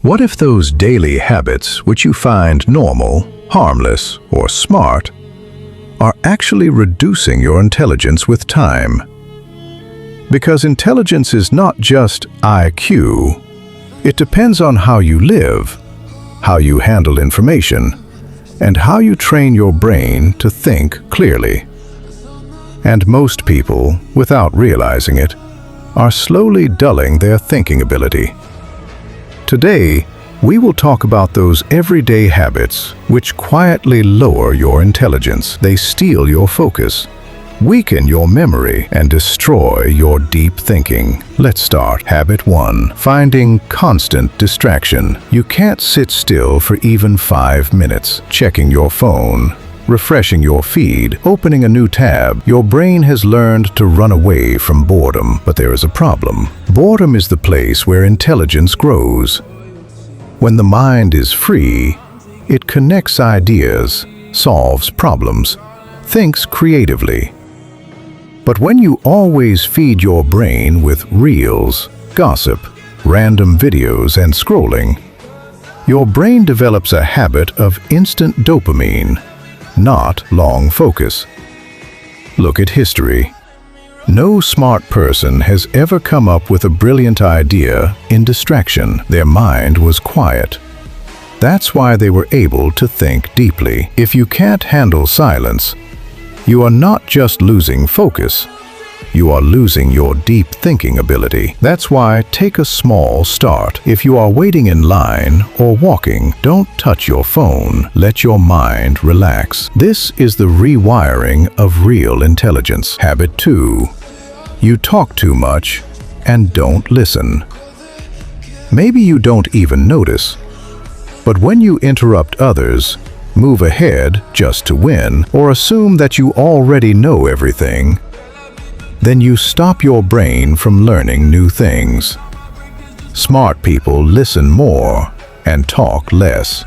What if those daily habits, which you find normal, harmless, or smart, are actually reducing your intelligence with time? Because intelligence is not just IQ. It depends on how you live, how you handle information, and how you train your brain to think clearly. And most people, without realizing it, are slowly dulling their thinking ability. Today, we will talk about those everyday habits which quietly lower your intelligence. They steal your focus, weaken your memory, and destroy your deep thinking. Let's start. Habit 1. Finding constant distraction. You can't sit still for even 5 minutes. Checking your phone, refreshing your feed, opening a new tab. Your brain has learned to run away from boredom. But there is a problem. Boredom is the place where intelligence grows. When the mind is free, it connects ideas, solves problems, thinks creatively. But when you always feed your brain with reels, gossip, random videos, and scrolling, your brain develops a habit of instant dopamine, not long focus. Look at history. No smart person has ever come up with a brilliant idea in distraction. Their mind was quiet. That's why they were able to think deeply. If you can't handle silence, you are not just losing focus, you are losing your deep thinking ability. That's why take a small start. If you are waiting in line or walking, don't touch your phone. Let your mind relax. This is the rewiring of real intelligence. Habit 2. You talk too much and don't listen. Maybe you don't even notice, but when you interrupt others, move ahead just to win, or assume that you already know everything, then you stop your brain from learning new things. Smart people listen more and talk less,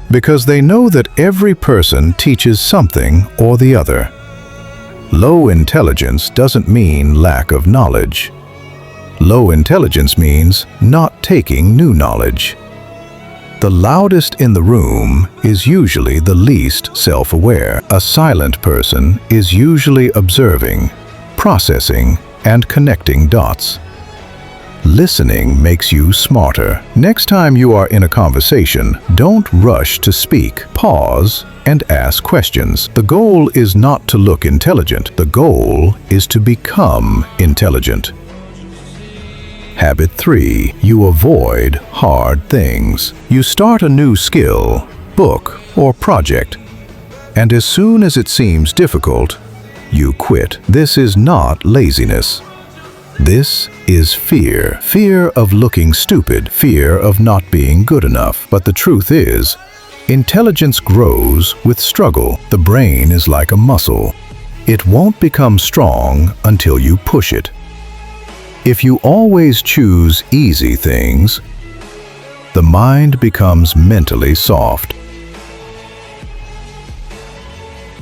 because they know that every person teaches something or the other. Low intelligence doesn't mean lack of knowledge. Low intelligence means not taking new knowledge. The loudest in the room is usually the least self-aware. A silent person is usually observing, processing, and connecting dots. Listening makes you smarter. Next time you are in a conversation, don't rush to speak. Pause and ask questions. The goal is not to look intelligent. The goal is to become intelligent. Habit 3. You avoid hard things. You start a new skill, book, or project, and as soon as it seems difficult, you quit. This is not laziness. This is fear. Fear of looking stupid, fear of not being good enough. But the truth is, intelligence grows with struggle. The brain is like a muscle. It won't become strong until you push it. If you always choose easy things, the mind becomes mentally soft.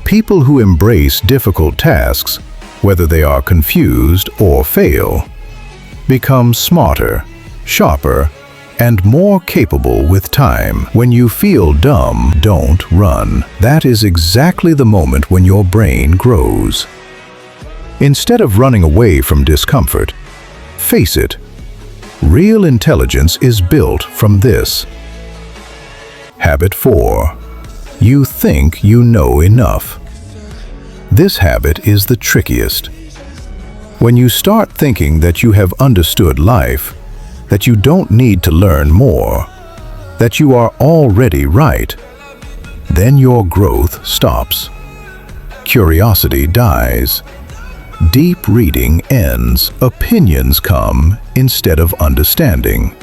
People who embrace difficult tasks, whether they are confused or fail, become smarter, sharper, and more capable with time. When you feel dumb, don't run. That is exactly the moment when your brain grows. Instead of running away from discomfort, face it. Real intelligence is built from this. Habit 4. You think you know enough. This habit is the trickiest. When you start thinking that you have understood life, that you don't need to learn more, that you are already right, then your growth stops. Curiosity dies. Deep reading ends. Opinions come instead of understanding.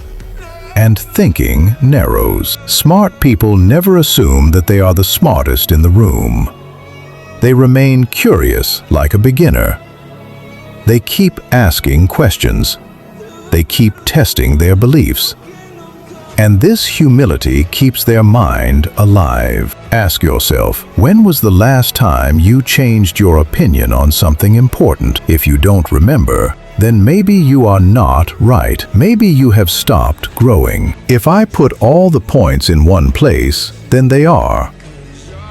And thinking narrows. Smart people never assume that they are the smartest in the room. They remain curious like a beginner. They keep asking questions. They keep testing their beliefs. And this humility keeps their mind alive. Ask yourself, when was the last time you changed your opinion on something important? If you don't remember, then maybe you are not right. Maybe you have stopped growing. If I put all the points in one place, then they are.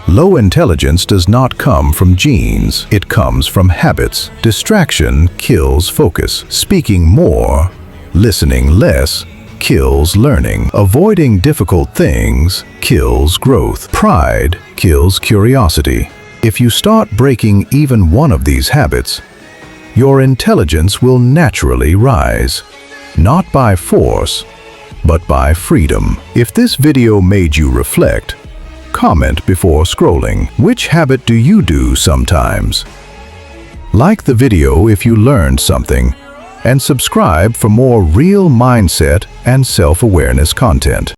Low intelligence does not come from genes. It comes from habits. Distraction kills focus. Speaking more, listening less, kills learning. Avoiding difficult things kills growth. Pride kills curiosity. If you start breaking even one of these habits, your intelligence will naturally rise. Not by force, but by freedom. If this video made you reflect, comment before scrolling. Which habit do you do sometimes? Like the video if you learned something, and subscribe for more real mindset and self-awareness content.